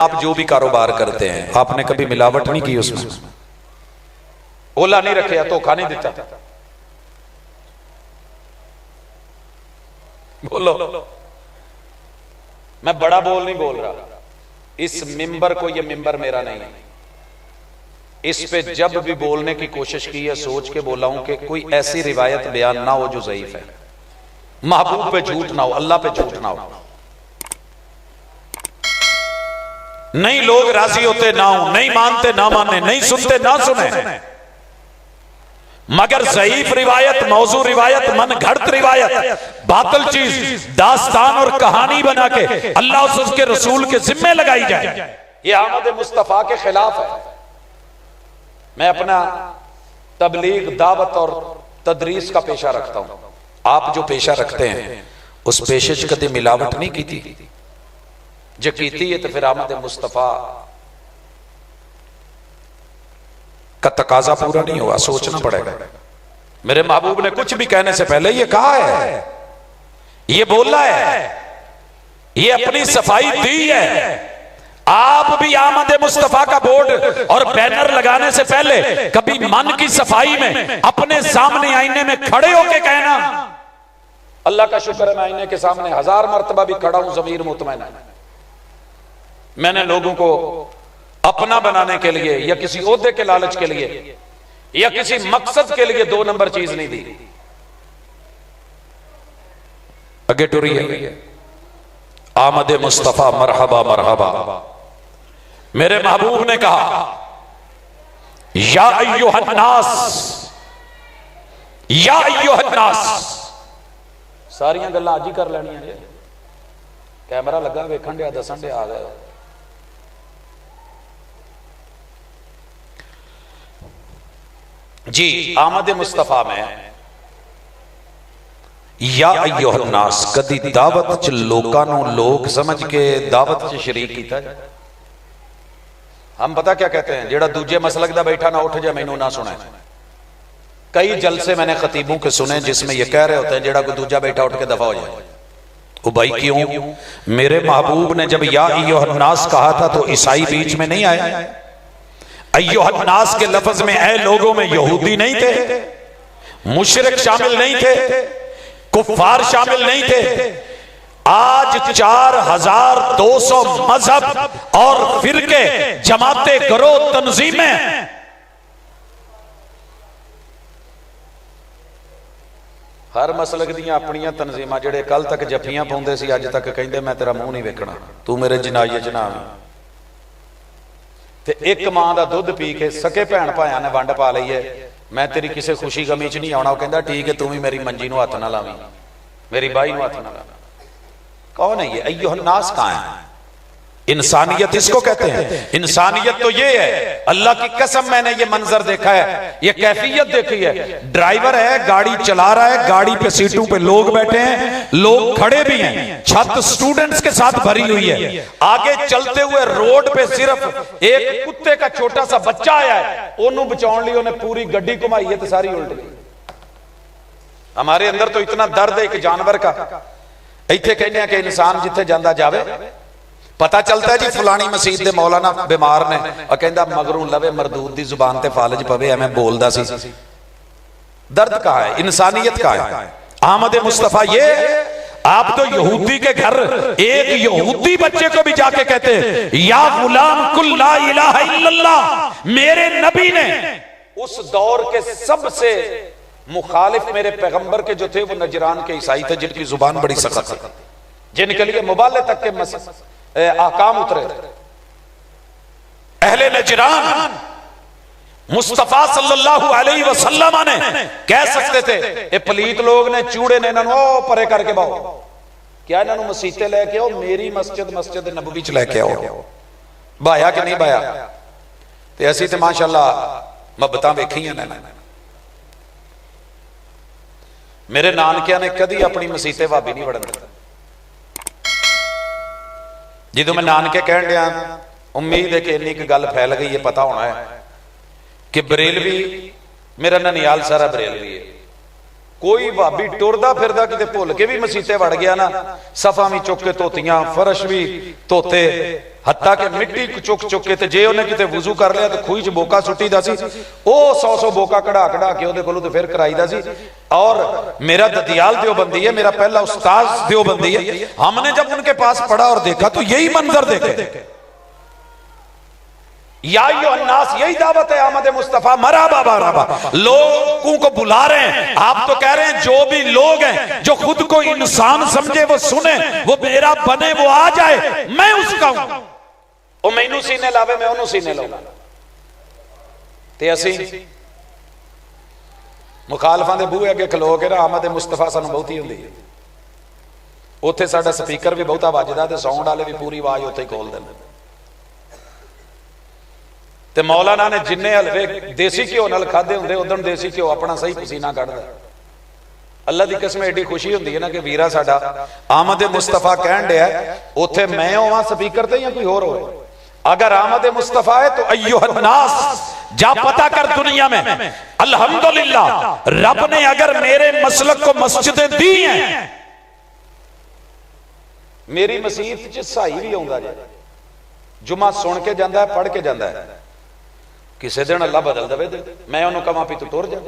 आप जो भी कारोबार करते हैं आपने कभी मिलावट नहीं की उसमें, ओला नहीं रखे, धोखा नहीं दिता। बोलो, मैं बड़ा बोल नहीं बोल रहा, इस मिंबर को, ये मिंबर मेरा नहीं है, इस पे जब भी बोलने की कोशिश की है सोच के बोला हूं कि कोई ऐसी रिवायत बयान ना हो जो ज़ईफ है, महबूब पे झूठ ना हो, अल्लाह पे झूठ ना हो। नहीं लोग राजी होते ना हो, नहीं मानते ना माने, नहीं सुनते ना सुने, मगर ज़ईफ रिवायत, मौजू रिवायत, मन घड़त रिवायत, बातिल चीज दास्तान और कहानी बना के अल्लाह और उसके रसूल के जिम्मे लगाई जाए, ये आमद मुस्तफा के खिलाफ है। मैं अपना तबलीग, दावत और तदरीस का पेशा रखता हूं, आप जो पेशा रखते हैं उस पेशे च कभी मिलावट नहीं की थी, जो कीती है तो फिर आमद मुस्तफा का तकाजा पूरा नहीं हुआ, सोचना पड़ेगा। मेरे महबूब ने कुछ भी कहने से पहले ये कहा है, ये बोला है, ये अपनी सफाई दी है। आप भी आमद मुस्तफा का बोर्ड और बैनर लगाने से पहले कभी मन की सफाई में अपने सामने आईने में खड़े होके कहना, अल्लाह का शुक्र है मैं आईने के सामने 1000 मर्तबा भी खड़ा हूं, ज़मीर मुतमईन है। मैंने लोगों को अपना बनाने के लिए या किसी ओहदे के लालच के लिए या किसी मकसद के लिए 2 नंबर चीज नहीं दी। आगे टुरी है आमद मुस्तफा मरहबा मरहबा। मेरे महबूब ने कहा या अय्युहन्नास, या अय्युहन्नास, सारियां गल्लां आज ही कर लेनियां जे, कैमरा लगा वेखण दिया, दसन दिया, आ गए जी। आमद मुस्तफा में या अय्युहन्नास कदी दावत च लोकां नूं लोग समझ के दावत च शरीक कीता। हम पता क्या कहते हैं, जेड़ा दूजे मसलक दा बैठा ना उठ जाए मैनू ना सुने। कई जलसे मैंने खतीबों के सुने जिसमें ये कह रहे होते हैं जेड़ा कोई दूजा बैठा उठ के दफा हो जाए। ओ भाई क्यों? मेरे महबूब ने जब या अय्युहन्नास कहा था तो ईसाई बीच में नहीं आया। अय्युहन्नास के लफ्ज में ऐ लोगों में यहूदी नहीं थे, मुशरिक शामिल नहीं थे, कुफार शामिल नहीं थे। आज 4200 मजहब और फिरके, जमाते, गिरोह, तंजीमें हर मसलक दियां अपनियां तंजीमां, जेड़े कल तक जफियां पाउंदे सी अज तक कहंदे मैं तेरा मुंह नहीं वेखना, तू मेरे जनाजे च ना आवीं। ते एक मां दा दुध पी के सके भैन भाइयां ने वंड पा लई है, मैं तेरी किसी खुशी गमी च नहीं आउणा। कहंदा ठीक है, तू भी मेरी मंजी नूं हत्थ ना लावीं, मेरी बाई नूं हत्थ ना लावीं। कौन है ये अय्युहन्नास? कहां है इंसानियत? इसको कहते हैं इंसानियत तो ये है, अल्लाह की कसम मैंने ये मंजर देखा है, ये कैफियत देखी है। ड्राइवर है, गाड़ी चला रहा है, गाड़ी पे सीटों पे लोग बैठे हैं, लोग खड़े भी हैं, छत स्टूडेंट्स के साथ भरी हुई है। आगे चलते हुए रोड पे सिर्फ एक कुत्ते का छोटा सा बच्चा आया है, ओनू बचाने लिए उन्हें पूरी गड्डी घुमाई है तो सारी उल्ट गई। हमारे अंदर तो इतना दर्द है एक जानवर का। इत्थे कहने हैं कि इंसान जिथे जांदा जावे, पता चलता है जी फलानी मसीत दे मौलाना बीमार ने और कहंदा मगरू लवे मरदूद दी जुबान ते फालज पवे, एवें बोलदा सी। दर्द कहां है? इंसानियत कहां है? आमद मुस्तफा ये। आप तो यहूदी के घर एक यहूदी बच्चे को भी जाके कहते हैं या गुलाम कुल ला इलाहा इल्लल्लाह। मेरे नबी ने उस दौर के सबसे मुखालिफ मेरे पैगंबर के जो थे वो नजरान के ईसाई थे, जिनकी जुबान बड़ी सख्त थी, जिनके लिए मुबाले तक के आकाम उतरे। अहले नजरान मुस्तफा सल्लल्लाहु अलैहि वसल्लम ने कह सकते थे ये पलीत लोग ने, चूड़े ने इन्होंने ओ परे करके बाओ, क्या इन्होंने मसीते लेके आओ, मेरी मस्जिद मस्जिद नबवी च लेके आओ। बाया कि नहीं बाया? ते असीं ते माशाअल्लाह मुहब्बतां वेखीआं ने। मेरे नानकिया ने कदी अपनी मसीते भाभी नहीं वड़न दिता। जो मैं नानके कह दिया, उम्मीद है कि इन्नी की गल फैल गई है, पता होना है कि बरेलवी, मेरा ननियाल सारा बरेलवी है, कोई भाभी टुरदा फिरदा किते भुल के भी मसीते वड़ गया ना, सफा भी चुक के धोतियां, फरश भी धोते, हत्ता के मिट्टी चुक चुक के, जे उन्हें किते वुजू कर लिया तो खूही च बोका सुट्टीदा सी, ओ 100 बोका कढ़ा कढ़ा के उहदे कोलों ते फिर कराईदा सी। और मेरा ददियाल देवबंदी है, मेरा पहला उस्ताद देवबंदी है। हमने जब उनके पास पढ़ा और देखा तो यही मंजर देखे। या अन्नास, यही दावत है आमद मुस्तफा, मरहबा मरहबा, लोगों को बुला रहे हैं। आप तो कह रहे हैं जो भी लोग हैं जो खुद को इंसान समझे वो सुने, वो मेरा बने, वो आ जाए, मैं उसका हूं। वो मैनू सीने लावे, मैं उन्होंने सीने लाऊंगा। ते असी मुखालफां दे बूहे अगे खलो के ना आमद मुस्तफा सानू बहुती हुंदी है। उत्थे साडा स्पीकर भी बहुता वजदा ते साउंड वाले भी पूरी आवाज उत्थे ही खोल देंदे। ते मौलाना ने जिन्ने हलवे देसी घ्यो नाल खाधे हुंदे, उदण देसी घ्यो अपना सही पसीना कढदा। अल्लाह दी कसम एडी खुशी हुंदी है ना कि वीरा साडा आमद मुस्तफा कहण दिया, उत्थे मैं होवां स्पीकर ते या कोई होर होवे, अगर आमद मुस्तफा है तो अय्युहन नास, जा पता कर दुनिया में। अल्हम्दुलिल्लाह रब ने अगर मेरे मसलक को मस्जिदें दी हैं, मेरी मसीत च साई भी आउंदा जे, जुमा सुन के जांदा है, पढ़ के जांदा है। किसी दिन अल्लाह बदल दे, मैं उन्होंने कहां भी तू तुर जा।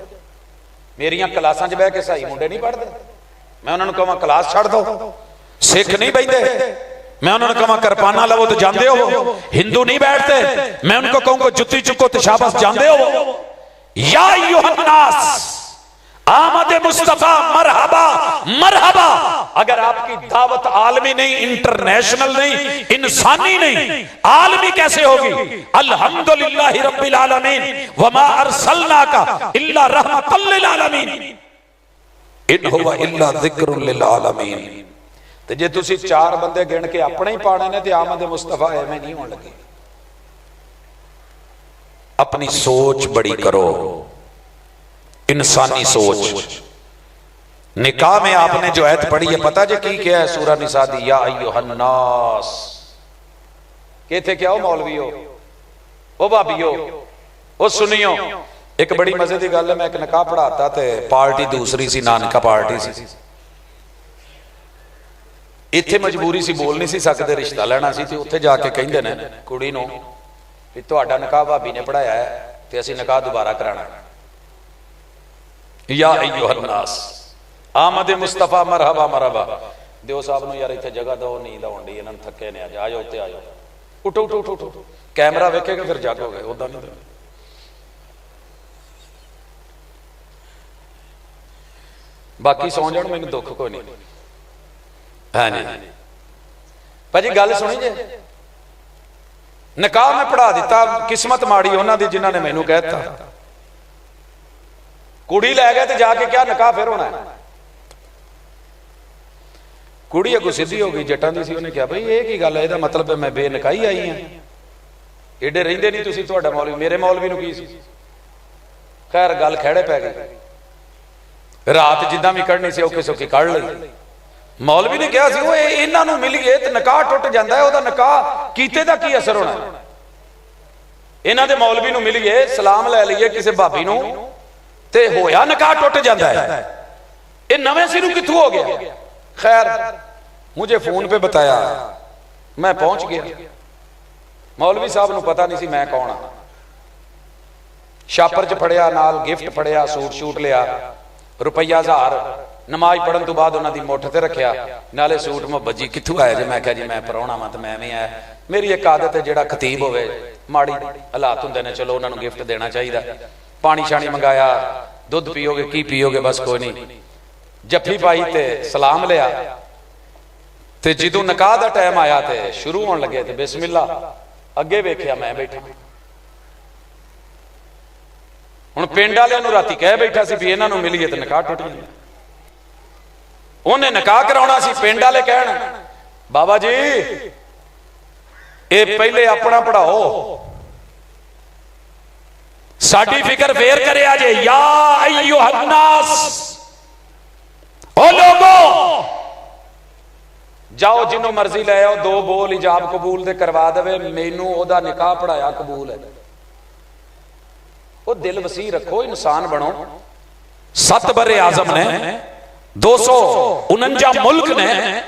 मेरिया क्लासां च बह के सही मुंडे नहीं पढ़ते, मैं उन्होंने कहां क्लास छड़ दो, सिख नहीं बहिंदे, मैं उन्होंने कहां किरपाना लवो तो जांदे हो, हिंदू नहीं बैठते, मैं उनको कहूंगा जुत्ती चुको तो शाबाश जांदे हो। या अय्युहन नास, आमद मुस्तफा मरहबा मरहबा। अगर आपकी दावत आलमी नहीं, इंटरनेशनल नहीं, इंसानी नहीं, आलमी कैसे होगी? अल्हम्दुलिल्लाहि रब्बिल आलमीन वमा अरसलनाका इल्ला रहमतल लिल आलमीन इन हुवा इल्ला ज़िक्रुल लिल आलमीन। ते जे तुसी 4 बंदे गिन के अपने ही पाने ने ते आमद मुस्तफा एवें नहीं होने लगे। अपनी सोच बड़ी करो, इंसानी सोच। निकाह में आपने जो आयत पढ़ी है, पता जे की क्या है? सूरह निसा दी, या अय्युहन नास। कहते क्या हो मौलवियो, ओ भाभीओ, ओ सुनियो। एक बड़ी मजे की गल है, मैं एक निकाह पढ़ाता ते पार्टी दूसरी सी, नानका पार्टी सी। इत्थे मजबूरी सी, बोल नहीं सी सकते, रिश्ता लेना सी, ते उत्थे जाके कहंदे ने कुड़ी नूं भी तुहाडा निकाह भाभी ने पढ़ाया है ते असीं निकाह दोबारा कराना। या अय्युहन नास, आमद मुस्तफा मरहबा मरहबा। दियो साहब नूं यार इत्थे जगह दो, नींद आउण दी, इन्हां नूं थके ने, आ जाओ उत्ते आ जाओ, उठो उठो उठो उठो। कैमरा वेखेगा फिर जागोगे, उदां नहीं। बाकी सौ जाण, मैनूं दुख कोई नहीं। हाँ जी भाजी गल सुनी जे, निकाह मैं पढ़ा दिता, किस्मत माड़ी उन्हां दी जिन्हां ने मैनूं कहता। कुड़ी लै गए तो जाके क्या निकाह फिर होना है? कुड़ी अगू सीधी हो गई, जटां दी सी, उन्हें कहा भाई ये की गल है, इहदा मतलब है मैं बेनकाही आई हाँ, एडे रहिंदे नहीं तुसीं, तुहाडा मौलवी, मेरे मौलवी नूं की सी। खैर गल खैड़े पै गई, रात जिद्दां भी कढ़नी सी औखी सौखी कढ़ लई। मौलवी ने कहा सी, इन्हां नूं मिल गए तो निकाह टुट जांदा है, उहदा निकाह कीते दा की असर होना? इन्हां दे मौलवी नूं मिल गए, सलाम लै लईए किसी भाभी नूं ते होया निकाह टुट जाता है, ये नवे सिरों कित्थों हो गया? खैर मुझे फोन पे बताया, मैं पहुंच गया। मौलवी साहब नूं पता नहीं सी मैं कौन हाँ। छापर च फड़िया, नाल गिफ्ट फड़िया, सूट शूट लिया, रुपया 1000 नमाज पढ़न तो बाद उन्हां दी मुठ ते रखिया, नाले सूट मुहब्बत जी कित्थों आया जी? मैं कहा जी मैं पराउणा वां ते मैं भी आया। मेरी एक आदत है, जिहड़ा खतीब होवे माड़ी हालात हुंदे ने, चलो उन्हां नूं गिफ्ट देना चाहिए। पानी शानी मंगाया, दुध पीओगे की पीओगे, बस कोई नहीं, जफ्फी पाई ते सलाम लिया। ते जदों निकाह दा टाइम आया ते शुरू होने लगे ते बिस्मिल्ला, अगे वेख्या मैं बैठा। हुण पिंड वालियां नूं राती कह बैठा सी भी इन्हां नूं मिलीए ते निकाह टुट जांदा। उन्हें निकाह कराउणा सी, पिंड वाले कहण बाबा जी ये पहले अपना पढ़ाओ, साडी फिक्र फेर करे आजे। या अय्युहन नास, ओ लोगो जाओ जिन्हों मर्जी ले आओ, 2 बोल इजाब कबूल दे करवा देवे, मैनू ओदा निकाह पढ़ाया कबूल है। वो दिल वसी रखो, इंसान बनो। 7 बरे आजम ने 249 मुल्क ने,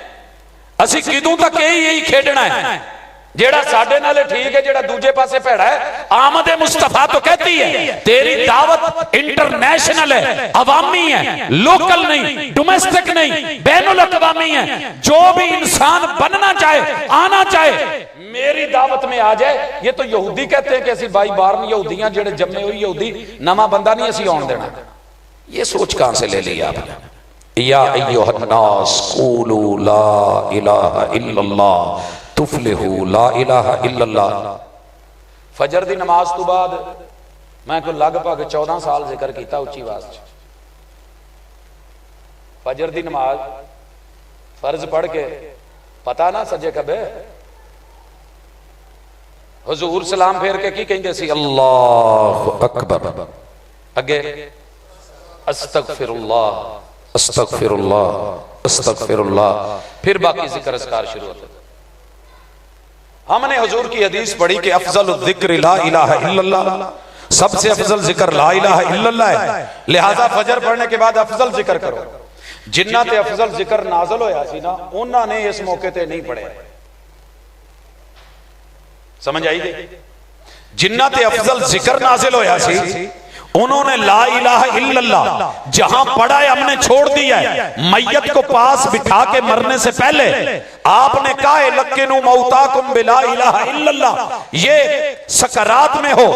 असी किदों तक यही खेडना है? जेड़ा साडे नाले ठीक है, जेड़ा दूजे पासे भैड़ा है। आमद मुस्तफा तो कहती है तेरी दावत इंटरनेशनल है, अवामी है, लोकल नहीं, डोमेस्टिक नहीं, बैनुल अक़वामी है। जो भी इंसान बनना चाहे, आना चाहे, मेरी दावत में आ जाए। ये तो यहूदी कहते हैं कि असी बाई बार यहूदियां, जेड़े जम्मे हुए यहूदी, नवा बंदा नहीं असी आउण देना। ये सोच कहां से ले ली आपने? या अय्युहन्नास क़ूलू ला इलाहा इल्लल्लाह तुफलिहू, ला इलाहा इल्लल्लाह। फजर दी नमाज तो बाद मैं को लगभग 14 साल जिक्र किया उच्ची आवाज च। फजर दी नमाज फर्ज पढ़ के पता ना सजे कबे हुजूर सलाम फेर के की कहंदे सी? अल्लाहु अकबर, अगे अस्तगफिरुल्लाह अस्तगफिरुल्लाह अस्तगफिरुल्लाह, फिर बाकी जिक्र अस्कार शुरू होते। हमने हुजूर की हदीस पढ़ी कि अफजल जिक्र ला इलाहा इल्लल्लाह, सबसे अफजल जिक्र ला इलाहा इल्लल्लाह है। लिहाजा फजर पढ़ने के बाद अफजल जिक्र करो। जिन्ना ते अफजल जिक्र नाज़िल होया सी ना, उन्होंने इस मौके ते नहीं पढ़े। समझ आई गई? जिन्ना ते अफजल जिक्र नाज़िल होया सी, उन्होंने ला इलाहा इल्लल्लाह जहां पढ़ा है हमने छोड़ दिया है। मैयत को पास बिठा के मरने से पहले आपने कहा है लक्किनु मौताकुम बिला इलाहा इल्लल्लाह। ये सकरात में हो,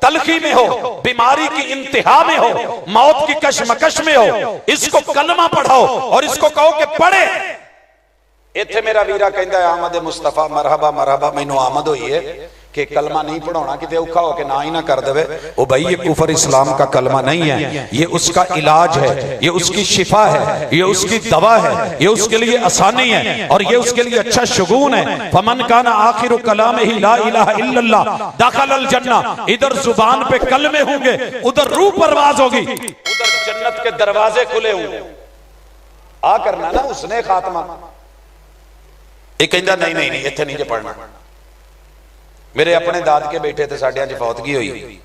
तलखी में हो, बीमारी की इंतहा में हो, मौत की कशमकश में हो, इसको कलमा पढ़ाओ और इसको कहो कि पढ़े। इत्थे मेरा वीरा कहता है आमद मुस्तफा मरहबा मरहबा, मैनू आमद हुई है कि कलमा नहीं पढ़ाना, किते औखा हो के ना ही ना कर देवे। ओ भाई ये कुफर इस्लाम का कलमा नहीं है, ये उसका इलाज है, ये उसकी शिफा है, ये उसकी दवा है, ये उसके लिए आसानी है और ये उसके लिए अच्छा शुगून है। फमन काना आखिरु कलामिही ला इलाहा इल्लल्लाह दखलल जन्नह। इधर जुबान पे कलमे होंगे, उधर रूह परवाज होगी, उधर जन्नत के दरवाजे खुले होंगे। आ करना ना उसने खात्मा। एक कहता नहीं नहीं नहीं इत्थे नहीं जे पढ़ना। मेरे अपने दाद के बेटे थे साढ़ियां च फौतगी हुई,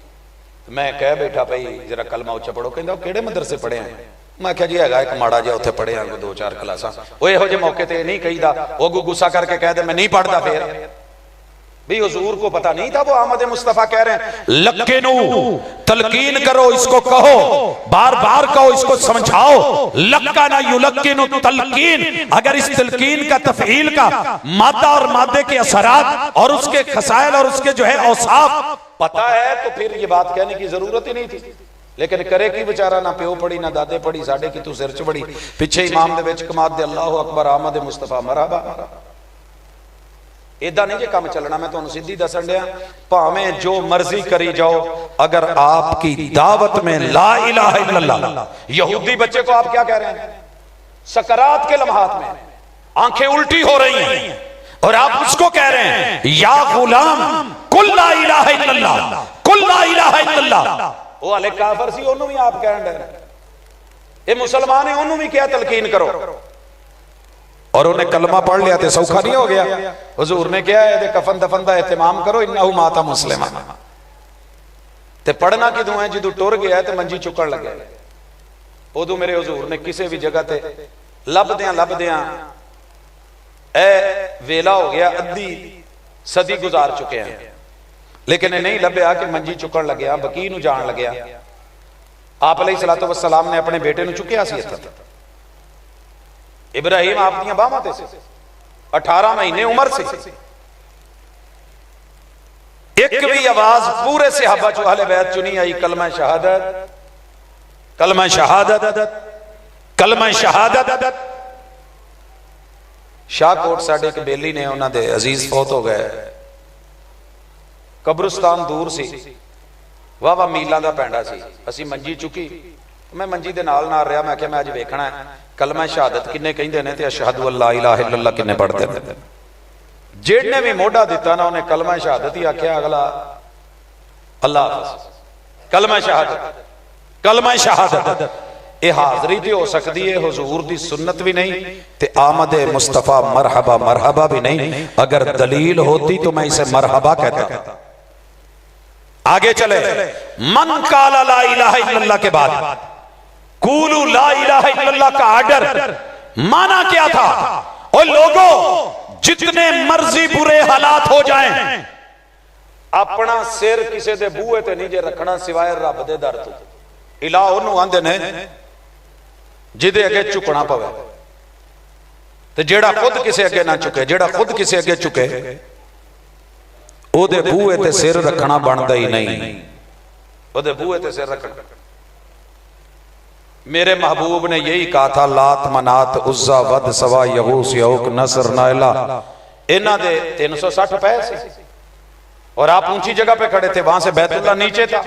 मैं कह बैठा भाई जरा कलमा उच्चा पढ़ो। कहता केड़े मदरसे पढ़े हैं? मैं क्या जी है एक माड़ा जिहा उत्थे पढ़े 2-4 क्लासां। वो इहो जे मौके ते नहीं कहीदा, वो गुस्सा करके कह दे मैं नहीं पढ़ता। फिर भी हुजूर को पता नहीं था वो आमद मुस्तफा कह रहे हैं लक्किनू, तलकीन करो, इसको कहो, बार बार कहो, इसको समझाओ। लक्काना युलक्किनु तलकीन। अगर इस तलकीन का तफईल का मादा और मादे के असरात और उसके खसाइल और उसके जो है औसाफ पता है तो फिर ये बात कहने की जरूरत ही नहीं थी। लेकिन करे की बेचारा, ना प्यो पढ़ी ना दादे पढ़ी, साडे की तू सिर च पढ़ी। पिछे इमाम दे विच कमात दे अल्लाहु अकबर आमद मुस्तफा मरहबा। इदा नहीं जे काम चलना। मैं तुहानू सीधी दसन दिया, भावें जो मर्जी करी जाओ, अगर आपकी दावत में ला इलाहा इल्लल्लाह। यहूदी बच्चे को आप क्या कह रहे हैं? सकरात के लम्हात में आंखें उल्टी हो रही हैं और आप उसको कह रहे हैं या गुलाम कुल ला इलाहा इल्लल्लाह, कुल ला इलाहा इल्लल्लाह। वो हले काफर सी, ओनू भी आप कह रहे हैं। ये मुसलमान है, ओनू भी क्या तलकीन करो। और उन्हें कलमा पढ़ लिया तो सौखा नहीं हो गया। हुजूर ने क्या है कफन दफन का एहतमाम करो, इन्नहु माता मुस्लिमा। ते पढ़ना किदों है? जदों टुर गया तो मंजी चुकन लगे। उदों मेरे हुजूर ने किसी भी जगह ते लभदियां लभदियां ए वेला हो गया, अद्धी सदी गुजार चुके हैं, लेकिन नहीं लभ्या कि मंजी चुकन लग्या, बकी नूं जाण लग्या। आप अलैहिस्सलातु वस्सलाम ने अपने बेटे नूं चुकिया सी इत्थे। इब्राहिम आपकी बाहां ते सी, 18 महीने उम्र से। एक भी आवाज पूरे सहाबा चो अहले बैत चुनी आई कलमा शहादत, कलमा शहादत, कलमा शहादत। शाहकोट साडे एक बेली ने उन्हां दे अजीज फौत हो गए। कब्रिस्तान दूर सी, वाह मीलों का पैंडा सी। असी मंजी चुकी, मैं मंजी दे नाल नाल रहा। मैं क्या मैं अज वेखना है कलमा शहादत किन्ने कहंदे ने ते अशहदु अल्ला इलाहा इल्लल्लाह किन्ने पढ़दे ने। जेड़ने भी मोढ़ा दिता ना उन्हें कलमा शहादत ही आख्या, अगला अल्लाह हाफिज़। कलमा शहादत, कलमा शहादत ये हाजरी तो हो सकती है, हुजूर दी सुन्नत भी नहीं ते आमद मुस्तफा मरहबा मरहबा भी नहीं। अगर दलील होती तो मैं इसे मरहबा कहता। आगे चले, मन काला ला इलाहा इल्लल्लाह के बाद कूलू ला इलाहा इल्लल्लाह का आर्डर माना क्या था? और लोगों जितने मर्जी बुरे हालात हो जाएं, अपना सिर किसी दे बूहे ते नहीं जे रखना सिवाय रब दे दर तो। इलाह ओनू आंदे ने जिदे अगे झुकना पवे, ते जेड़ा खुद किसी अगे ना झुके, जेड़ा खुद किसी अगे झुके ओदे बूहे ते सिर रखना बनदा ही नहीं। ओदे बूहे ते सिर रखना। मेरे महबूब ने यही कहा था, लात मनात उज्जा वद सवा यगूस यऊक नसर नाइला, इन्हां दे 360 पैर सी और आप ऊंची जगह पे खड़े थे, वहां से बैतुल्ला नीचे था।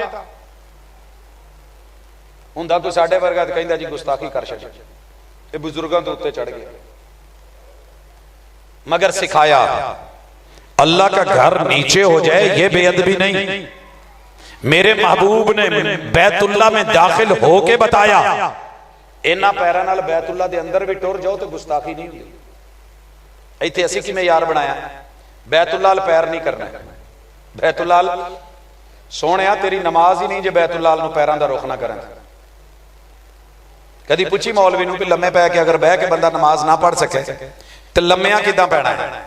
हुंदा कोई साडे वर्गा ते कहंदा जी गुस्ताखी कर छड़ी, ये बुजुर्गों के उत्ते चढ़ गए। मगर सिखाया अल्लाह का घर नीचे हो जाए ये बेअदबी नहीं। मेरे महबूब ने बैतुल्ला में दाखिल होके बताया, इन्हां पैरां नाल बैतुल्ला दे अंदर भी टुर जाओ तो गुस्ताखी नहीं होती। इत्थे असीं किवें यार बनाया, बैतुल्ला अल पैर नहीं करना। बैतुल्ला अल सोहणिया तेरी नमाज ही नहीं जे बैतुल्ला अल नूं पैरां दा रुख ना करें। कदी पुछी मौलवी नूं कि लम्मे पै के अगर बह के बंदा नमाज ना पढ़ सके तो लम्मिया किदां पैना है?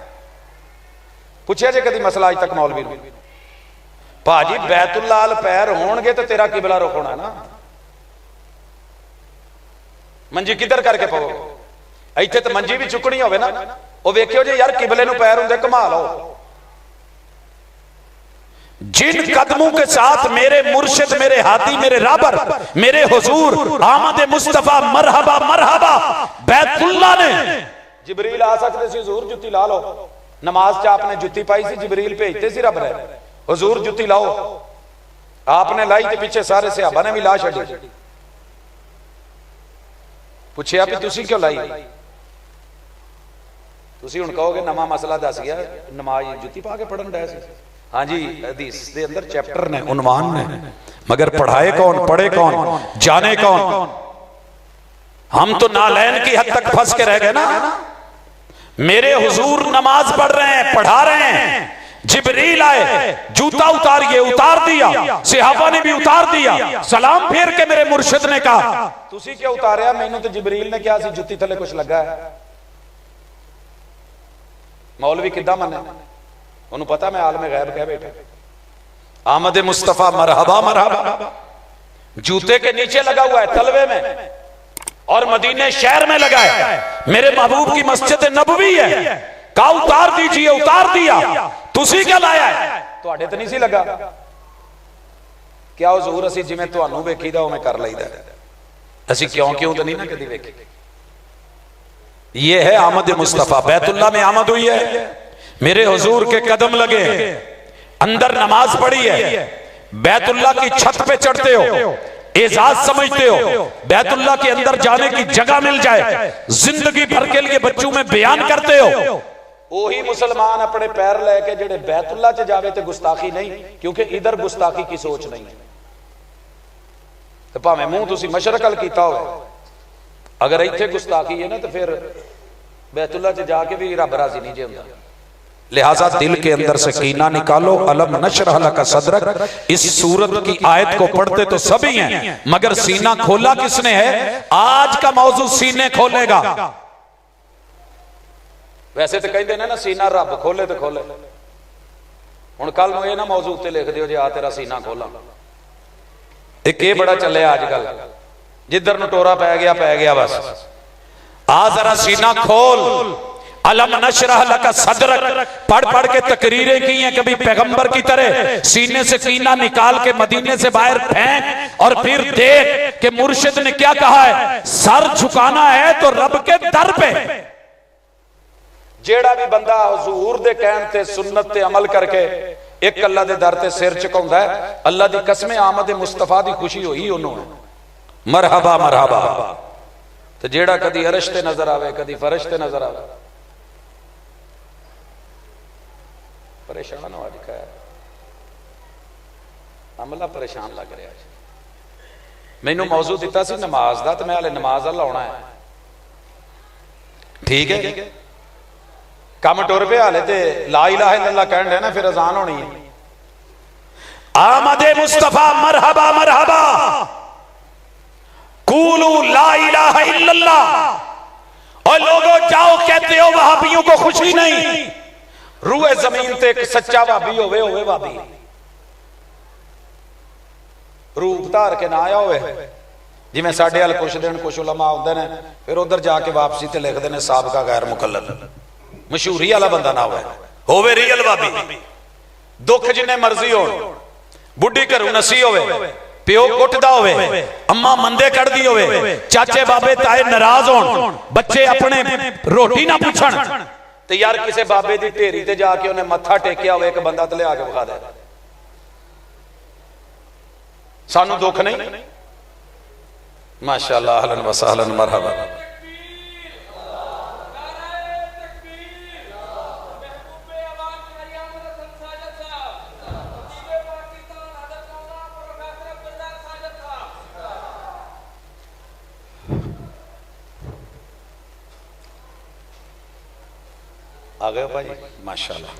पुछया जे कदी मसला अज तक मौलवी नूं? भाजी बैतुल्ला अल पैर होणगे तो तेरा किबला रुख होना ना। मंजी किधर करके पवो? इत्थे तो मंजी भी चुकनी होवे ना, वो वेखियो जे यार किबले नूं पैर हुंदे घुमा लो। जिन कदमों के साथ मेरे मुर्शिद, मेरे हादी, मेरे राबर, मेरे हुजूर आमद मुस्तफा मरहबा मरहबा बैतुल्ला ने, जिबरील आ सकते सी हुजूर जुत्ती ला लो। नमाज च आपने जुत्ती पाई सी, जिबरील भेजते सी रब ने, हुजूर जुत्ती लाओ। आपने लाई तो पीछे सारे सहाबा ने भी ला छड़ी। पुछया भी तुसी क्यों लाई? तुसी हुण कहोगे नवा मसला दस गया, नमाज जुत्ती पा के पढ़न डे सी। हाँ जी, हदीस दे अंदर चैप्टर ने, उन्वान ने, मगर पढ़ाए कौन, पढ़े कौन, जाने कौन? हम तो नालैन की हद तक फंस के रह गए ना। मेरे हुजूर नमाज पढ़ रहे हैं, पढ़ा रहे हैं, जिब्रील आए, जूता उतारिए, उतार दिया, सहाबा ने भी उतार दिया, सलाम फेर के मेरे मुर्शिद ने कहा तुसी क्यों उतारिया? मैनू तो जिब्रील ने कहा सी जुत्ती थले कुछ लगा है। मौलवी किद्दां मन्ने? उन्होंने पता मैं आलमे गैब कह बैठा। आमद मुस्तफा मरहबा मरहबा जूते के नीचे लगा हुआ है, तलवे में, और मदीने शहर में लगा है। मेरे महबूब की मस्जिद नबवी है, का उतार दीजिए, उतार दिया। तुसी क्या लाया है? तुहाडे ते नहीं सी लगा। क्या हुजूर असी जिवें तुहानू वेखीदा उवें कर लईदा, असी क्यों क्यों तो नहीं ना कदी वेखी। ये है आमद मुस्तफा। बैतुल्ला में आमद हुई है, मेरे हुजूर के कदम लगे, अंदर नमाज पढ़ी है, बैतुल्ला की छत पे चढ़ते हो, एजाज समझते हो, बैतुल्ला के अंदर जाने की जगह मिल जाए, जिंदगी भर के लिए बच्चों में बयान करते हो। वही मुसलमान अपने पैर लेके जेड़े बैतुल्ला च जावे ते गुस्ताखी नहीं, क्योंकि इधर गुस्ताखी की सोच नहीं है। तो भावें मुंह तुसी मशरक अल कीता हो, अगर इत्थे गुस्ताखी है ना तो फिर बैतुल्ला च जाके भी रब राजी नहीं जे हुंदा। लिहाजा दिल के अंदर से कीना निकालो। अलम नशरह लका सदरक, इस सूरत की आयत को पढ़ते तो सभी हैं, मगर सीना खोला किसने है? आज का मौजू सीने खोलेगा। वैसे तो कहते ना सीना रब खोले तो खोले, हुण कल नूं ये ना मौजू उत्ते लिख दिओ जे आ तेरा सीना खोला। एक ये बड़ा चले आजकल, जिधर नूं टोरा पै गया बस। आ जरा सीना खोल। अलम नशरह लका सदरक पढ़ पढ़ के तकरीरें की हैं, कभी पैगंबर की तरह सीने से कीना निकाल के मदीने से बाहर फेंक, और फिर देख कि मुर्शिद ने क्या कहा है। सर झुकाना है तो रब के दर पे। जेड़ा भी बंदा हुजूर दे कहण ते सुन्नत ते अमल करके एक अल्लाह दे दर ते सिर झुकाउंदा है, अल्लाह दी कसम आमद मुस्तफा दी खुशी होई ओनू। मरहबा मरहबा। तो जेड़ा कदी अरश ते नजर आवे, कदी फरश ते नजर आवे, परेशान हो दिखा है। अमला परेशान लग रहा है। मैनू मौजू दिता सी नमाज दा, तो मैं हाले नमाज अल आउणा है। ठीक है, कम टुर पे हाले ते ला इलाहा इल्लल्लाह कहण दे ना, फिर अजान होनी है। आमदे मुस्तफा मरहबा मरहबा कूलू ला इलाहा इल्लल्लाह। और लोगों जाओ कहते हो वहाबियों को खुशी नहीं, रूए जमीन ते एक सच्चा भाभी होवे भाभी रूप धार के ना आया होवे, जिवें साडे वाल कुछ दिन कुछ उलमा आउंदे ने फिर उधर जाके वापसी ते लिखते हैं साबका गैर मुकल्लद, मशहूरी वाला बंदा ना होवे रियल भाभी। दुख जिन्ने मर्जी हो, बुढ़ी घरों नसी होवे, प्यो कुटदा होवे, अम्मा मंदे कढ़दी होवे, चाचे बाबे ताए नाराज होण, बच्चे अपने रोटी ना पुछण, ते यार किसी बाबे दी ढेरी ते जाके उन्हें मत्था टेकिया होवे एक बंदा ते लिया के विखा दे, सानू दुख नहीं। माशाअल्लाह, अहलन व सहलन मरहबा। आ गए भाई, माशाअल्लाह।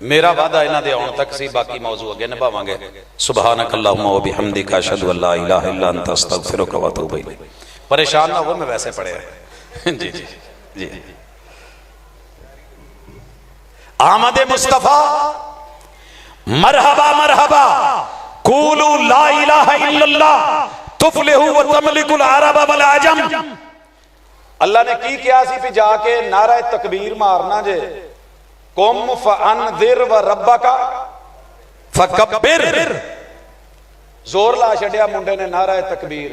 मेरा वादा इन्हां दे आउण तक सी, बाकी मौजू अगे निभावांगे। सुबहानक अल्लाहुम्मा व बिहम्दिका अशहदु अल्ला इलाहा इल्ला अंता अस्तगफिरुका व अतूबु इलैक। परेशान ना हो, मैं वैसे पढ़े जी जी जी। आमद मुस्तफा मरहबा मरहबा, कूलू ला इलाहा इल्लल्लाह तुफलिहु व तमलिकुल अरब वल अजम। अल्लाह ने की किया सी भी जाके नारा तकबीर मारना जे, कुम फअनदिर व रब्बका फकब्बिर। जोर ला छड़िया मुंडे ने नारा तकबीर।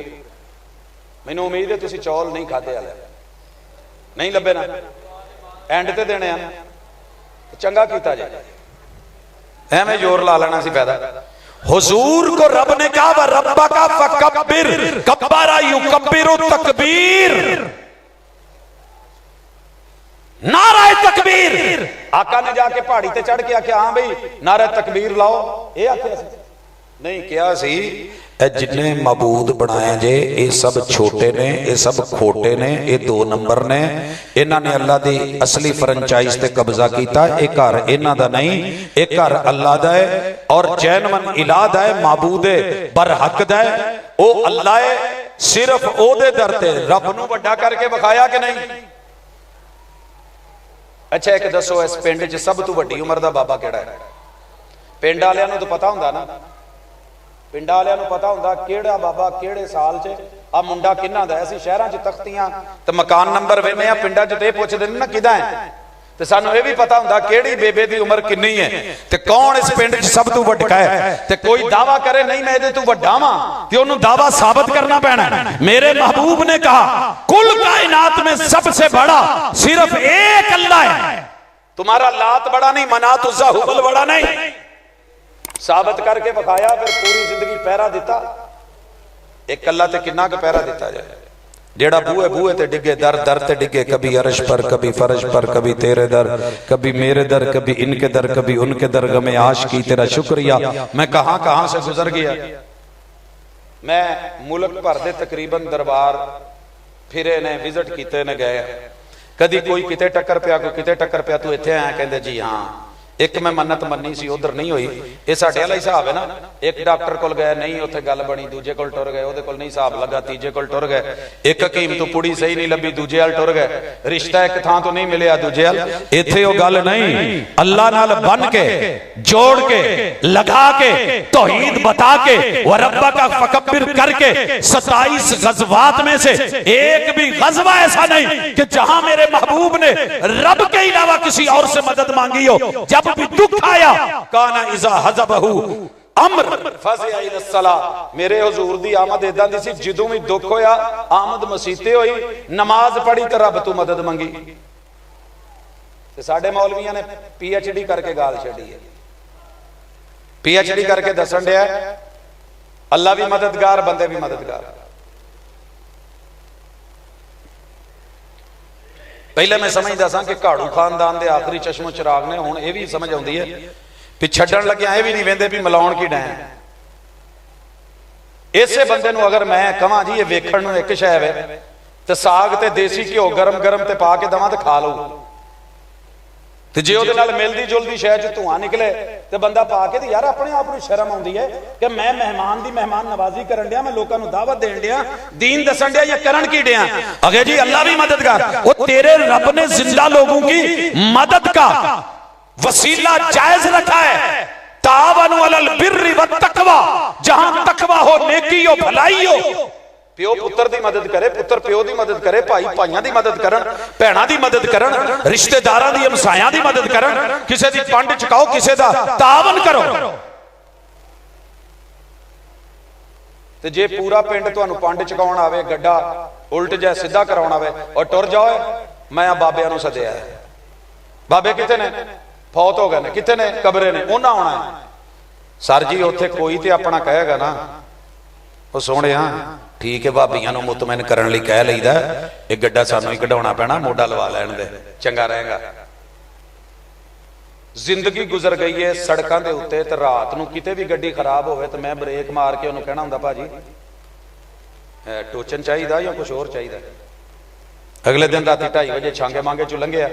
मैनू उम्मीद है तुसी चौल नहीं खाते वाले, नहीं लभे ना, एंड ते देने आ, चंगा कीता जे, एवें जोर ला लेना सी फायदा। हुजूर को रब ने कहा व रब्बका फकब्बिर, कब्बरा युकब्बिरु तकबीर, नारा तकबीर। आका ने जाके पहाड़ी ते चढ़ के आख्या हाँ भाई नारा तकबीर लाओ, ये आख्या नहीं, क्या सी जिन्ने मबूद बनाया जे ये सब छोटे ने, ये सब खोटे ने, ये दो नंबर ने, इन्हां ने अल्लाह दी असली फ्रेंचाइज ते कब्जा कीता। ये घर इन्हां दा नहीं, ये घर अल्लाह दा है और चैनवन इलाह दा है, माबूद बरहक दा है, ओ अल्लाह है। सिर्फ ओदे दर ते रब नूं वड्डा करके विखाया कि नहीं? अच्छा एक दसो, इस पिंड च सब तो वड्डी उम्र का बाबा किहड़ा है? पिंड वालियां नूं तो पता हुंदा ना, पिंड वालियां नूं पता हुंदा किहड़ा बाबा किहड़े साल च आ मुंडा किन्हां दा है। असीं शहरां च तख्तियां ते मकान नंबर वेखने आ, पिंडां च ते पुछदे ने ना किदा है, ते सानूं ये भी पता हुंदा किहड़ी बेबे दी उम्र किन्नी है ते कौन इस पिंड च सब तो वड्डा है। ते कोई दावा करे नहीं मैं इहदे तों वड्डा वां ते ओनूं दावा साबित करना पैना। मेरे महबूब ने कहा कुल कायनात में सबसे बड़ा सिर्फ एक अल्लाह है, तुम्हारा लात बड़ा नहीं, मनात उज़्ज़ा हुबल बड़ा नहीं, साबित करके बखाया। फिर पूरी जिंदगी पहरा दिता। एक अल्लाह ते किन्ना क पहरा दिता जाए, जेड़ा बूहे बूहे ते डिगे, दर दर ते डिगे, कभी अरश पर, कभी फर्श पर, कभी तेरे दर, कभी मेरे दर, कभी इनके दर, कभी उनके दर, गमे आशिकी तेरा शुक्रिया। मैं कहां कहां से गुजर गया। मैं मुल्क भर दे तकरीबन दरबार फिरे ने, विजिट कीते ने गए, कदी कोई किते टक्कर पिया, कोई किते टक्कर पिया, तू इत्थे आया, कहंदे जी हाँ। एक मैं मन्नत मन्नी सी, उधर नहीं हुई। ये साडे वाला हिसाब है ना, एक डॉक्टर कोल गए नहीं, उत्थे गल बनी, दूजे कोल टुर गए, ओदे कोल नहीं हिसाब लगा, तीजे कोल टुर गए, एक हकीम तो पुड़ी सही नहीं लभी, दूजे वाल टुर गए, रिश्ता एक थां तो नहीं मिलिया दूजे वाल। इत्थे ओ गल नहीं, अल्लाह नाल बन के, जोड़ के, लगा के, तौहीद बता के, व रब्बका फकब्बिर करके 27 गज़वात में से एक भी गज़वा ऐसा नहीं कि जहां मेरे महबूब ने रब के अलावा किसी और से मदद मांगी हो। जब भी दुख आया, काना इज़ा हज़बहु अम्र फज़िया इलस्सला, मेरे हुजूर दी आमद इदां दी सी, जदों भी दुख होया आमद मसीते होई, नमाज पढ़ी ते रब तू मदद मंगी। ते साडे मौलवियां ने पीएचडी करके गाल छड़ी है, पीएचडी करके दसन दिया अल्लाह भी मददगार, बंदे भी मददगार। पहले मैं समझदा सा कि घाड़ू खानदान के आखिरी चश्मो चिराग ने, हुण ये भी समझ आउंदी है भी छड्डण लग्या ये भी नहीं वेंदे भी मिलाउण की डैं। इसे बंदे नूं अगर मैं कहां जी ये वेखण नूं एक शै है ते साग ते देसी घिओ गरम गरम ते पा के दवां ते खा लओ, ਤੇ ਜੇ ਉਹਦੇ ਨਾਲ ਮਿਲਦੀ ਜੁਲਦੀ ਸ਼ੈ ਚ ਧੂਆਂ ਨਿਕਲੇ ਤੇ ਬੰਦਾ ਪਾ ਕੇ ਤੇ ਯਾਰ ਆਪਣੇ ਆਪ ਨੂੰ ਸ਼ਰਮ ਆਉਂਦੀ ਹੈ ਕਿ ਮੈਂ ਮਹਿਮਾਨ ਦੀ ਮਹਿਮਾਨ ਨਵਾਜ਼ੀ ਕਰਨ ਡਿਆ, मैं लोगों को दावत देन दिया, दीन दसन दिया या करन की दिया। अगे जी अल्लाह भी मददगार, वो तेरे रब ने जिंदा लोगों की मदद का वसीला जायज रखा है। तावनु अलल बिर्रि वत तकवा, जहां तकवा हो, नेकी हो, भलाई हो। प्यो पुत्र की मदद करे, पुत्र प्यो की मदद करे, भाई भाइयों की मदद करन, भैणां की मदद करन, रिश्तेदारां दी हमसायां की मदद करन, किसी की पंड चुकाओ, किसी का तावन करो। ते जे पूरा पिंड तुहानू पंड चुकाउण आवे, गड्ढा उल्ट जाए सीधा कराउण आवे और टुर जाओ, मैं बाबियां नू सद्दिया है। बाबे किथे ने? फौत हो गए ने। किथे ने? कबरे ने। उन्हां आउणा है। सर जी उत्थे कोई ते अपना कहेगा ना, वो सोहणिया ठीक है, भाबियां नू मुतमैन करन लई कह लईदा, ये गड्ढा सानू ही कढाउणा पैना, मोढा लवा लैण दे, चंगा रहेगा। जिंदगी गुजर गई है सड़कों के उत्ते, तो रात नू किते भी गड्डी खराब होवे तो मैं ब्रेक मार के उन्होंने कहना हुंदा, भाजी टोचन चाहिए या कुछ होर चाहिए। अगले दिन रात 2:30 बजे छांगे मांगे चू लंघिया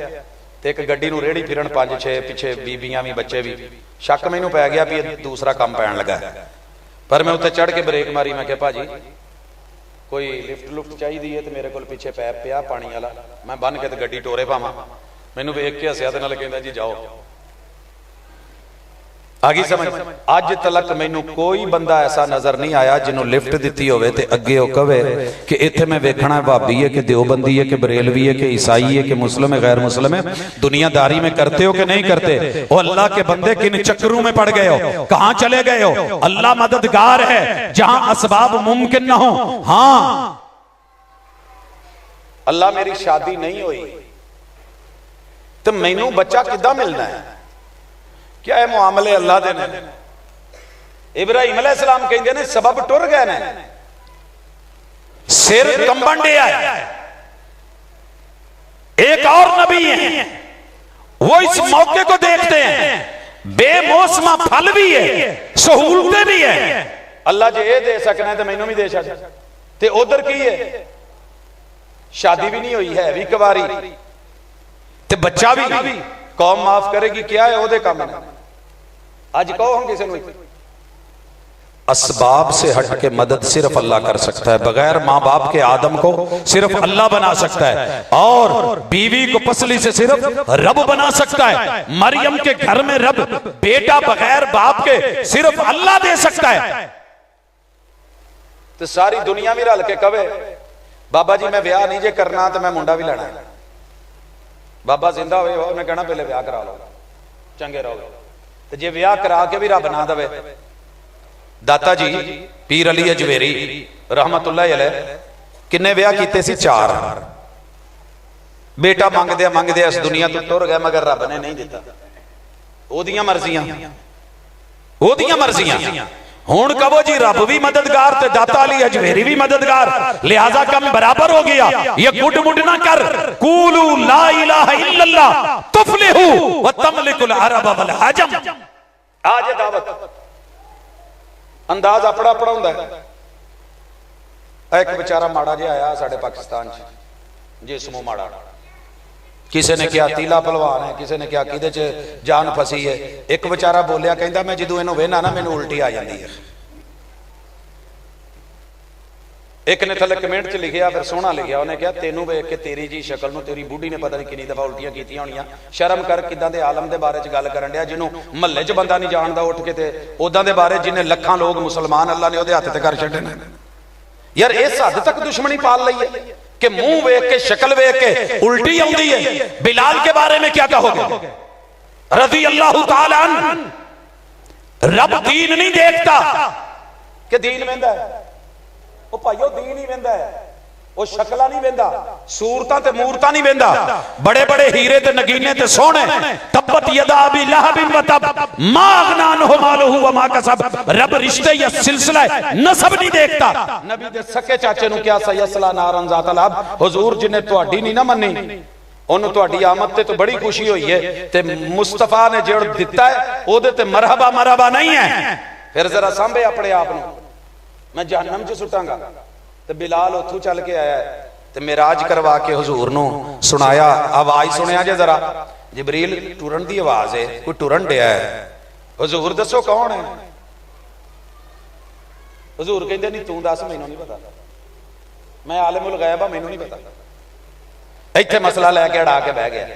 तो एक गड्डी नू रेड़ी फिरन 5-6 पिछे बीबियां भी बच्चे भी, शक मैनू पै गया भी दूसरा काम पैन लगा। पर मैं उत्ते चढ़ के ब्रेक मारी, मैं कहा भाजी कोई लिफ्ट लुफ्ट चाहिए तो मेरे को पिछे पैप पिया पानी वाला, मैं बन के तो गड्डी टोरे पावां। मैनू वेख के हसिया ते नाल कहंदा जी जाओ। आगी समझ? अज तलक मैनू कोई बंदा ऐसा नजर नहीं आया जिन्हों लिफ्ट दी होवे ते अगे वो कहे कि इत्थे मैं वेखना भाभी है कि देवबंदी है कि बरेलवी है कि ईसाई है कि मुस्लिम है गैर मुस्लिम है, दुनियादारी में करते हो कि नहीं करते। ओ अल्लाह के बंदे किन चक्करों में पड़ गए हो, कहां चले गए हो? अल्लाह मददगार है जहां असबाब मुमकिन ना हो। हां अल्लाह मेरी शादी नहीं हुई तो मैनू बच्चा किद्दां मिलना है? क्या है मुआमले अल्लाह दे ने? इब्राहिम अलैहिस्सलाम कहंदे ने सबब टुर गए ने, सिर कंबन दिया है। एक और नबी है वो इस मौके को देखते हैं, बेमौसमा फल भी है, सहूलतें भी है। अल्लाह जे ये दे सकना है तो मैनू भी दे सकता। ते उधर की है? शादी भी नहीं हुई है, भी कुवारी ते बच्चा भी, कौम माफ करेगी क्या है ओदे काम ने। आज कहो हम किसी को असबाब से हट के मदद सिर्फ अल्लाह कर सकता है। बगैर माँ बाप के आदम को सिर्फ अल्लाह बना सकता है, और बीवी को पसली से सिर्फ रब बना सकता है। मरियम के घर में रब बेटा बगैर बाप के सिर्फ अल्लाह दे सकता है। तो सारी दुनिया भी रल के कवे बाबा जी मैं ब्याह नहीं जे करना तो मैं मुंडा भी लेना है। बाबा जिंदा होवे उन्हें कहना पहले ब्याह करा लो, चंगे रहोगे। तो जे ब्याह करा के भी रब ना दे। दाता जी पीर अली अजवेरी रहमतुल्लाह अलैह किन्ने ब्याह कीते सी? 4। बेटा मंगदे इस दुनिया तो टुर गया, मगर रब ने नहीं दिता। ओदियां मर्जियां। हुण कहो जी रब भी मददगार ते दाता अली अजवेरी भी मददगार, लिहाजा कम बराबर हो गया। ये गुड मुड ना कर। कूलू ला इलाहा इल्लल्लाह तुफलिहू व तमलिकुल अरब वल अजम। आज दावत अंदाज अपना अपना हुंदा है। एक बेचारा माड़ा जिहा आया साडे पाकिस्तान च, जिस्मों माड़ा। किसी ने क्या तीला पहलवान है, किसी ने क्या किदे च जान फसी है। एक बेचारा बोलिया कहंदा मैं जदों इहनूं वेखना ना मैनूं उल्टी आ जाती है। एक ने थले कमेंट च लिखिया, फिर सोहना लिखिया, उन्हें कहा तेनों वेख के तेरी जी शक्ल नूं तेरी बुढ़ी ने पता नहीं कितनी दफा उल्टियां कीतियां होणियां। शर्म कर, किदां दे आलम दे बारे च गल करन दिया जिन्हों महल्ले च बंदा नहीं जानदा उठ के, ते उदां दे बारे जिन्हें लखां लोग मुसलमान अल्लाह ने उहदे हत्थ ते कर छड्डे ने। यार इस हद तक दुश्मनी पाल लई है कि मुंह वेख के शक्ल वेख के उल्टी आउंदी है। बिलाल के बारे में क्या कहोगे? रज़ी अल्लाह ताला अन्हु। रब दीन नहीं देखता कि दीन वेंदा है। ओ भाईओ दीन ही वेंदा है, वो शक्ला नहीं वेंदा, सूरतां ते मूरतां नहीं वेंदा। बड़े बड़े हीरे ते नगीने ते सोहणे, तब्बत यदा अबी लहबिन व तब मा अगना अन्हु मालुहु व मा कसब। रब रिश्ते या सिलसिला नसब नहीं देखता। नबी दे सके चाचे नूं क्या सयसला नारन ज़ात लहब। हुजूर जिन्हें तुहाडी नहीं ना मन्नी उन्होंने तुहाडी आमद ते तो बड़ी खुशी हुई है, ते मुस्तफा ने जो दिता है ओदे ते मरहबा मरहबा नहीं है। फिर जरा सांभे अपने आप नूं, मैं जहन्नम च सुटांगा। तो बिलाल उथों चल के आया ते मिराज करवा के हुजूर नूं सुनाया। आवाज सुनिया जे जरा, जबरील टुरन की आवाज है, कोई टुरन डिया है, हुजूर दसो कौन है? हुजूर कहते नहीं तू दस, मैनू नहीं पता, मैं आलिमुल गैब हाँ, मैनू नहीं पता। इत्थे मसला लैके अड़ा के बह गया।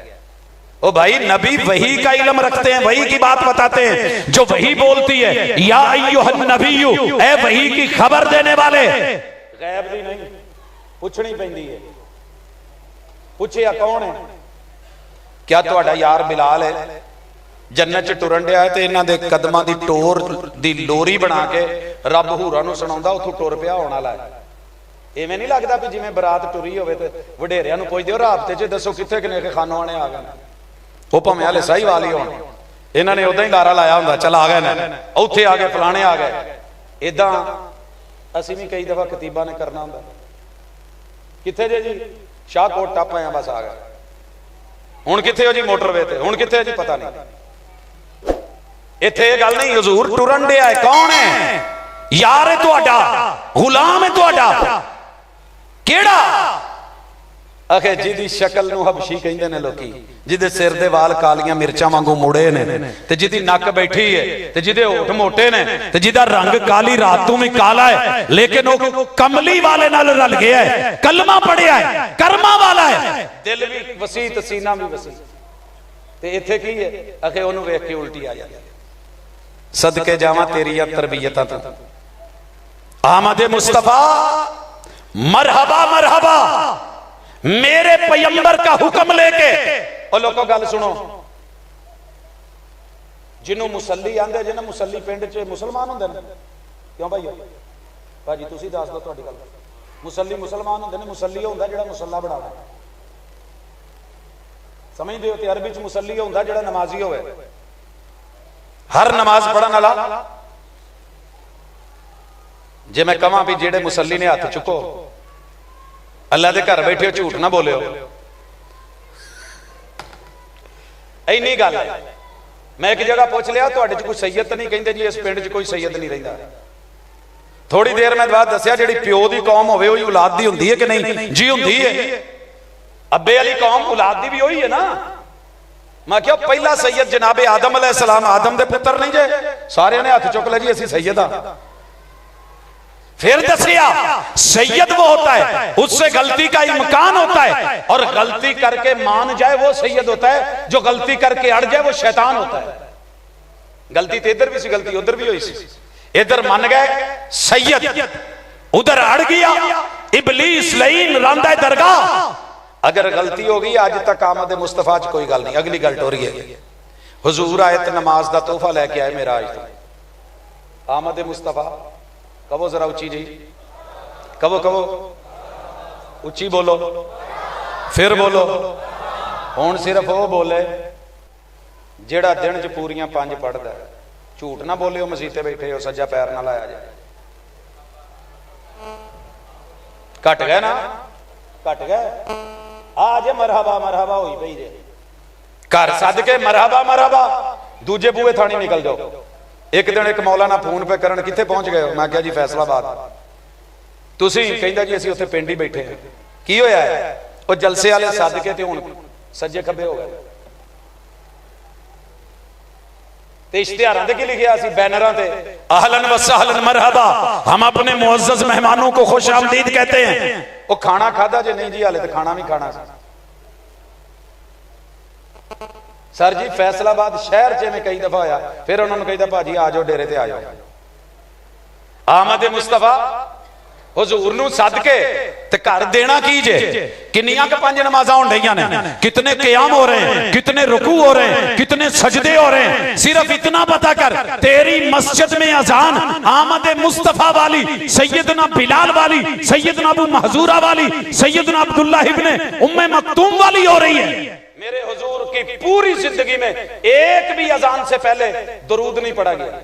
ओ भाई, नबी वही का इल्म रखते हैं, वही की बात बताते हैं जो वही बोलती है, या अय्युहन नबिय्यु, ए वही की खबर देने वाले, गैब दी नहीं पूछनी पैंदी है। पूछिया कौन है? क्या तुहाडा यार बिलाल है? जन्नत च टुरन डिया है, इन्हां दे कदमां दी टोर दी लोरी बना के रब हूरां नूं सुणाउंदा, उत्थों टुर पिया होण वाला है। इवें नहीं लगदा भी जिवें बरात टुरी होवे ते वडेरियां नूं पुछदे हो राबते च दसो कित्थे किने खानों आने आ गए, वो भावें हाले साहीवाल ही होण, इन्हां ने उदां ही लारा लाया हुंदा, चल आ गए ने, उत्थे आ गए, फलाणे आ गए। इदां असीं भी कई दफा खतीबा ने करना हुंदा, कित्थे जे जी शाहकोट टप आए बस आ गए, हुण कित्थे हो जी मोटरवे ते, हुण कित्थे जी पता नहीं। इत्थे गल नहीं, हुजूर टुरन डिया है, कौन है? यार है तुहाडा, गुलाम है तुहाडा, केड़ा? आखे जिहदी शक्ल नूं हबशी कहिंदे ने लोकी, जिहदे सिर दे वाल कालियां मिर्चां वांगू मुड़े ने, ते जिहदी नक बैठी है, ते जिहदे होठ मोटे ने, ते जिहदा रंग काली रात तों भी काला है, लेकिन वो कमली वाले नाल रल गया है, कलमा पढ़िया है, कर्मा वाला है, दिल भी वसी ते सीना भी वसी। ते इत्थे की है? आखे ओनू वेख के उल्टी आ जाती। सदके जावां तेरियां तरबियतां तों। आमद मुस्तफा मरहबा मरहबा, मेरे पैगंबर का हुक्म लेके। और लोगों गल सुनो, जिन्हों मुसल्ली आंदे जे ना, मुसल्ली पिंड च मुसलमान हुंदे ने, क्यों भाई भाजी तुसीं दस दो तुहाडी गल। मुसल्ली मुसलमान हुंदे ने, मुसल्ली हुंदा जिहड़ा मुसल्ला बनावे, समझदे हो? ते अरबी च मुसल्ली हुंदा जिहड़ा नमाजी होवे, हर नमाज पढ़न वाला। जे मैं कहां भी जेड़े मुसल्ली ने हाथ चुको, अल्लाह के घर बैठे हो, झूठ ना बोलियो, इन्नी गल है। मैं एक जगह पूछ लिया, तुहाडे च कोई सैयद नहीं? कहंदे जी इस पिंड च कोई सैयद नहीं रहिंदा। थोड़ी देर में बाद दसिया जिहड़ी प्यो दी कौम होवे ओही औलाद दी हुंदी है कि नहीं? जी हुंदी है। अब्बे वाली कौम औलाद दी भी ओही है ना। मैं क्या पहला सैयद जनाबे आदम अलैहिस्सलाम, आदम दे पुत्र नहीं जे? सारे ने हाथ चुक लिया जी असीं सैयद हां। फिर दसिया सैयद वो होता है उससे गलती का इम्कान होता है, और गलती करके मान जाए वो सैयद होता है, जो गलती करके अड़ जाए वो शैतान होता है। गलती तो इधर भी सी, गलती उधर भी हुई सी। इधर मान गए सैयद, उधर अड़ गया इबलीस लईन रांदा दरगाह। अगर गलती हो गई, आज तक आमद मुस्तफा च कोई गल नहीं। अगली गल टोरी है, हुजूर आए तो नमाज का तोहफा लैके आए मेरा, आज तो आमद मुस्तफा। कहो जरा उच्ची जी, कहो कहो उच्ची बोलो, फिर बोलो। हुण सिर्फ वो बोले जेड़ा दिन च पूरियां 5 पढ़दा है। झूठ ना बोलियो, मसीते बैठे हो, सज्जा पैर ना लाया जाए। घट गए ना, घट गए। आज मरहबा मरहबा होई पई जे, घर सद के मरहबा मरहबा, दूजे बूहे थानी निकल जाओ। एक दिन एक मौलाना फोन पे करन, कित्थे पहुंच गए हो? मैं क्या जी फैसलाबाद। तुसीं कहंदा जी असीं उत्थे पिंड ही बैठे हैं। की होया है? वो जलसे वाले सद के ते हुण सज्जे खब्बे हो गए। ते इश्तिहारां ते की लिखिया सी बैनरां ते, अहलन व सहलन मरहबा, हम अपने मुअज्जज मेहमानों को खुश आमदीद कहते हैं। वो खाना खादा जे? नहीं जी हाले तो खाना भी खाना सी। सर जी फैसलाबाद शहर च में कई दफा होया, फिर उन्होंने कही भाजी आ जाओ डेरे ते आ जाओ। आमद मुस्तफा हुजूर नूं सद के ते घर देना की जे? किन्नियां क 5 नमाज़ां होण ढईयां ने, कितने क़याम हो रहे हैं, कितने रुकू हो रहे हैं, कितने सजदे हो रहे हैं। सिर्फ इतना पता कर, तेरी मस्जिद में अजान आमद मुस्तफा वाली, सैयदना बिलाल वाली, सैयदना अबू महजूरा वाली, सैयदना अब्दुल्लाह इब्ने उम्मे मक्तूम वाली हो रही है। मेरे हुजूर की पूरी जिंदगी में एक भी अजान से पहले दरूद नहीं पढ़ा गया।